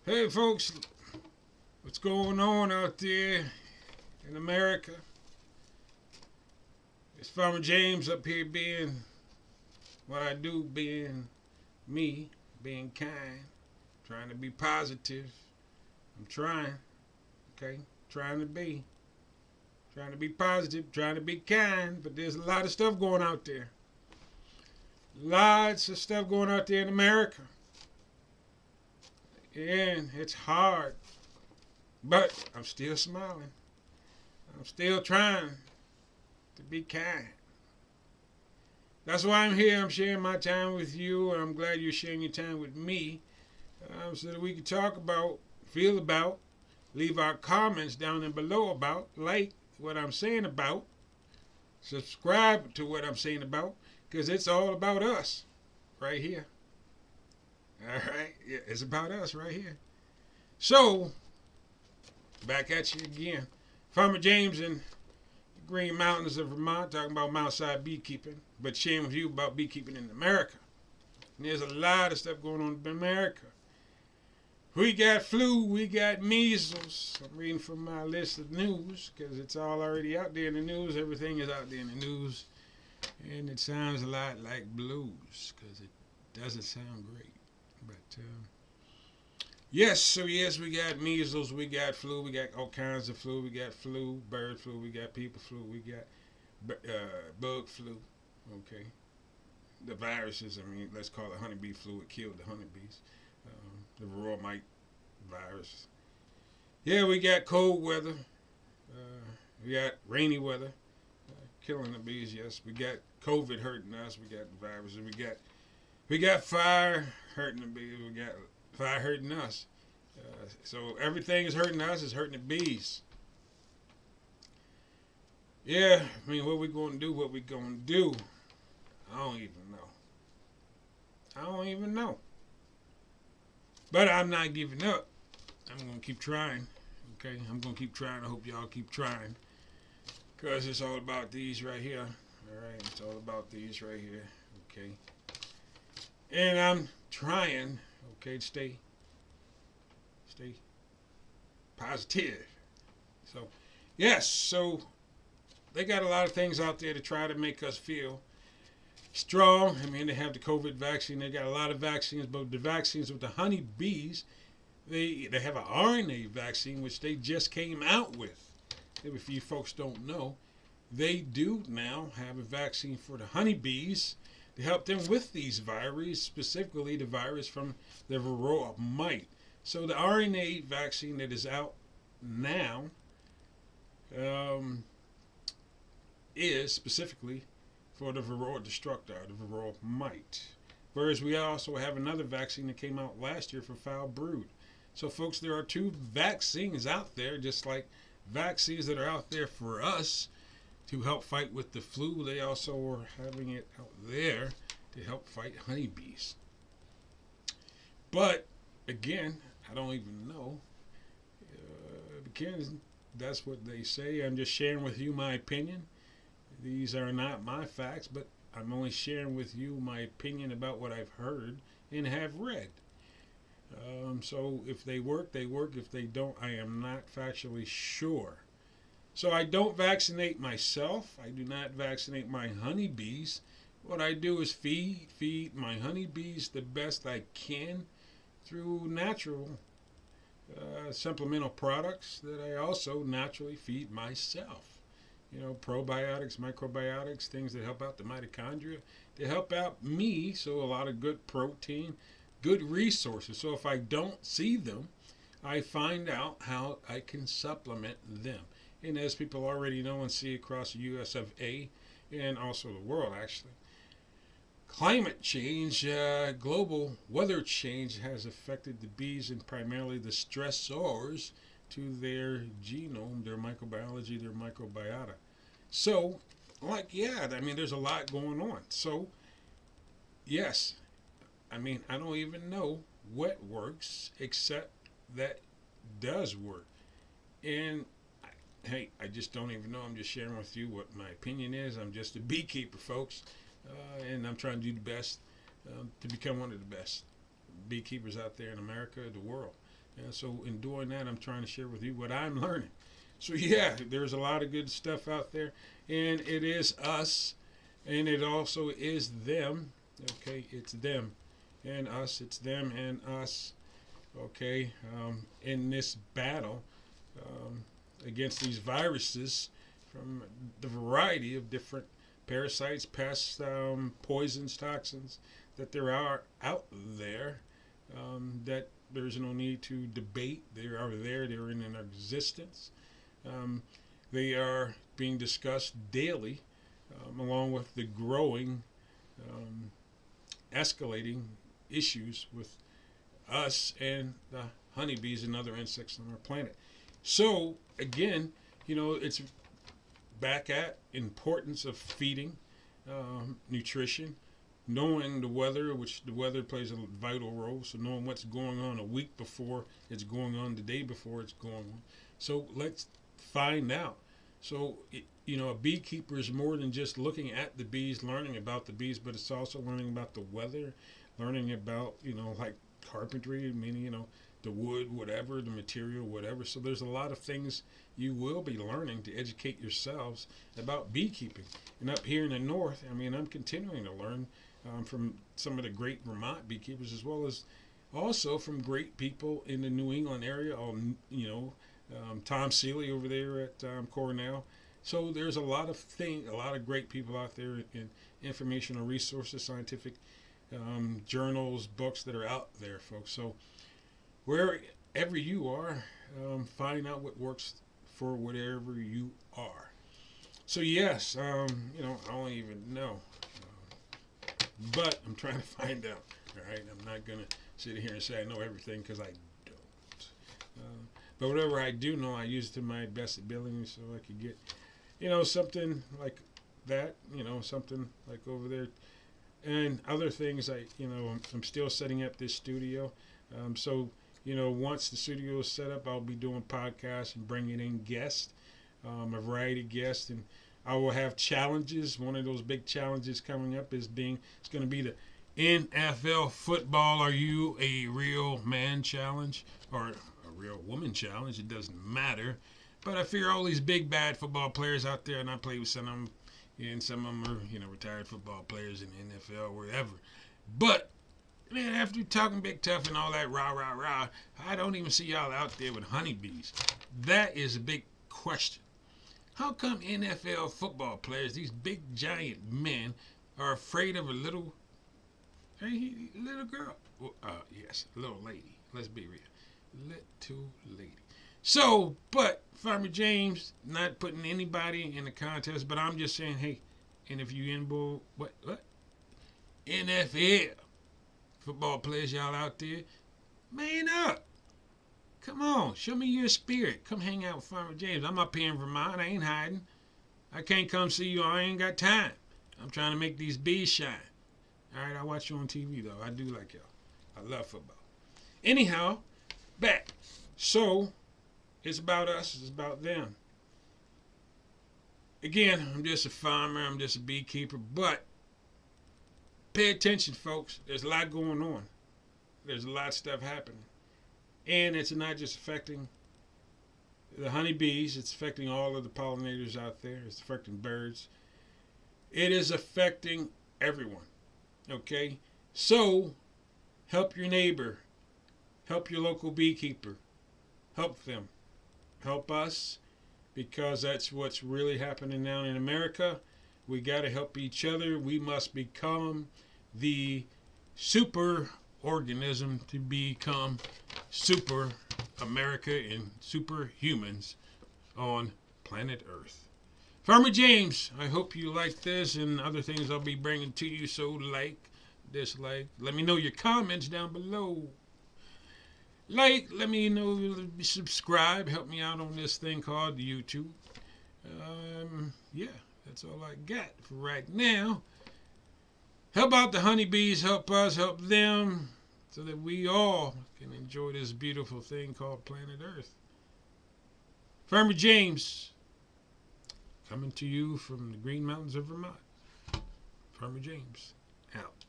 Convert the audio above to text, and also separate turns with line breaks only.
Hey folks, what's going on out there in America? It's Farmer James up here being what I do, being me, being kind, trying to be positive. I'm trying, okay? Trying to be positive, trying to be kind, but there's a lot of stuff going out there. Lots of stuff going out there in America. And it's hard, but I'm still smiling. I'm still trying to be kind. That's why I'm here. I'm sharing my time with you, and I'm glad you're sharing your time with me, so that we can talk about, feel about, leave our comments down and below about, like what I'm saying about, subscribe to what I'm saying about, because it's all about us right here. All right? Yeah, it's about us right here. So, back at you again. Farmer James in the Green Mountains of Vermont talking about mount-side beekeeping, but sharing with you about beekeeping in America. And there's a lot of stuff going on in America. We got flu, we got measles. I'm reading from my list of news because it's all already out there in the news. Everything is out there in the news. And it sounds a lot like blues because it doesn't sound great. But yes, we got measles, we got flu, we got all kinds of flu. We got flu, bird flu, we got people flu, we got bug flu. Okay, the viruses. I mean, let's call it honeybee flu. It killed the honeybees. The varroa mite virus. Yeah, we got cold weather. We got rainy weather, killing the bees. Yes, we got COVID hurting us. We got the viruses. We got fire hurting the bees. We got fire hurting us. So everything is hurting us. It's hurting the bees. Yeah, I mean, what we going to do? What we going to do? I don't even know. I don't even know. But I'm not giving up. I'm going to keep trying. Okay? I'm going to keep trying. I hope y'all keep trying. Because it's all about these right here. Alright? It's all about these right here. Okay? And I'm trying, okay, to stay positive. So, yes. So, they got a lot of things out there to try to make us feel strong. I mean, they have the COVID vaccine. They got a lot of vaccines, but the vaccines with the honeybees, they have an RNA vaccine, which they just came out with. If you folks don't know, they do now have a vaccine for the honeybees to help them with these viruses, specifically the virus from the varroa mite. So the RNA vaccine that is out now is specifically for the varroa destructor, the varroa mite. Whereas we also have another vaccine that came out last year for foul brood. So folks, there are two vaccines out there, just like vaccines that are out there for us to help fight with the flu. They also are having it out there to help fight honeybees. But again, I don't even know. Because that's what they say. I'm just sharing with you my opinion. These are not my facts, but I'm only sharing with you my opinion about what I've heard and have read. So if they work, they work. If they don't, I am not factually sure. So I don't vaccinate myself. I do not vaccinate my honeybees. What I do is feed my honeybees the best I can through natural supplemental products that I also naturally feed myself. You know, probiotics, microbiotics, things that help out the mitochondria, to help out me. So a lot of good protein, good resources. So if I don't see them, I find out how I can supplement them. And as people already know and see across the US of A and also the world actually, climate change, global weather change has affected the bees and primarily the stressors to their genome, their microbiology, their microbiota. So, I mean, there's a lot going on. So, yes, I mean, I don't even know what works except that does work. And hey, I just don't even know. I'm just sharing with you what my opinion is. I'm just a beekeeper, folks, and I'm trying to do the best to become one of the best beekeepers out there in America, the world. And so in doing that, I'm trying to share with you what I'm learning. So yeah, there's a lot of good stuff out there, and it is us, and it also is them. Okay, it's them and us. It's them and us. Okay, in this battle um, against these viruses from the variety of different parasites, pests, poisons, toxins that there are out there. That there's no need to debate. They are there. They're in an existence. Um, they are being discussed daily, along with the growing, um, escalating issues with us and the honeybees and other insects on our planet. So again, it's back at importance of feeding, nutrition, knowing the weather, which the weather plays a vital role. So knowing what's going on a week before it's going on, the day before it's going on. So let's find out. So a beekeeper is more than just looking at the bees, learning about the bees, but it's also learning about the weather, learning about like carpentry, meaning the wood, whatever, the material, whatever. So there's a lot of things you will be learning to educate yourselves about beekeeping. And up here in the north, I'm continuing to learn from some of the great Vermont beekeepers, as well as also from great people in the New England area. Tom Seeley over there at Cornell. So there's a lot of great people out there in informational resources, scientific journals, books that are out there, folks. So wherever you are, find out what works for whatever you are. So yes, I don't even know, but I'm trying to find out. All right, I'm not gonna sit here and say I know everything, because I don't. But whatever I do know, I use it to my best ability, so I could get, something like that, something like over there, and other things. I'm still setting up this studio. So once the studio is set up, I'll be doing podcasts and bringing in guests, a variety of guests, and I will have challenges. One of those big challenges coming up it's going to be the NFL football Are You a Real Man challenge, or a real woman challenge. It doesn't matter. But I figure all these big bad football players out there, and I play with some of them, and some of them are retired football players in the NFL, wherever. But man, after talking big tough and all that rah rah rah, I don't even see y'all out there with honeybees. That is a big question. How come NFL football players, these big giant men, are afraid of a little girl? Well, yes, little lady. Let's be real, little lady. So, but Farmer James, not putting anybody in the contest, but I'm just saying, hey, and if you in what NFL football players, y'all out there, man up. Come on, show me your spirit. Come hang out with Farmer James. I'm up here in Vermont. I ain't hiding. I can't come see you. I ain't got time. I'm trying to make these bees shine. All right, I watch you on TV, though. I do like y'all. I love football. Anyhow, back. So, it's about us. It's about them. Again, I'm just a farmer. I'm just a beekeeper. But pay attention, folks. There's a lot going on. There's a lot of stuff happening. And it's not just affecting the honeybees. It's affecting all of the pollinators out there. It's affecting birds. It is affecting everyone. Okay? So, help your neighbor. Help your local beekeeper. Help them. Help us, because that's what's really happening now in America. We got to help each other. We must become the super organism to become super America and super humans on planet Earth. Farmer James, I hope you like this and other things I'll be bringing to you. So like, dislike, let me know your comments down below. Like, let me know, subscribe, help me out on this thing called YouTube. Yeah, that's all I got for right now. Help out the honeybees, help us, help them, so that we all can enjoy this beautiful thing called planet Earth. Farmer James, coming to you from the Green Mountains of Vermont. Farmer James, out.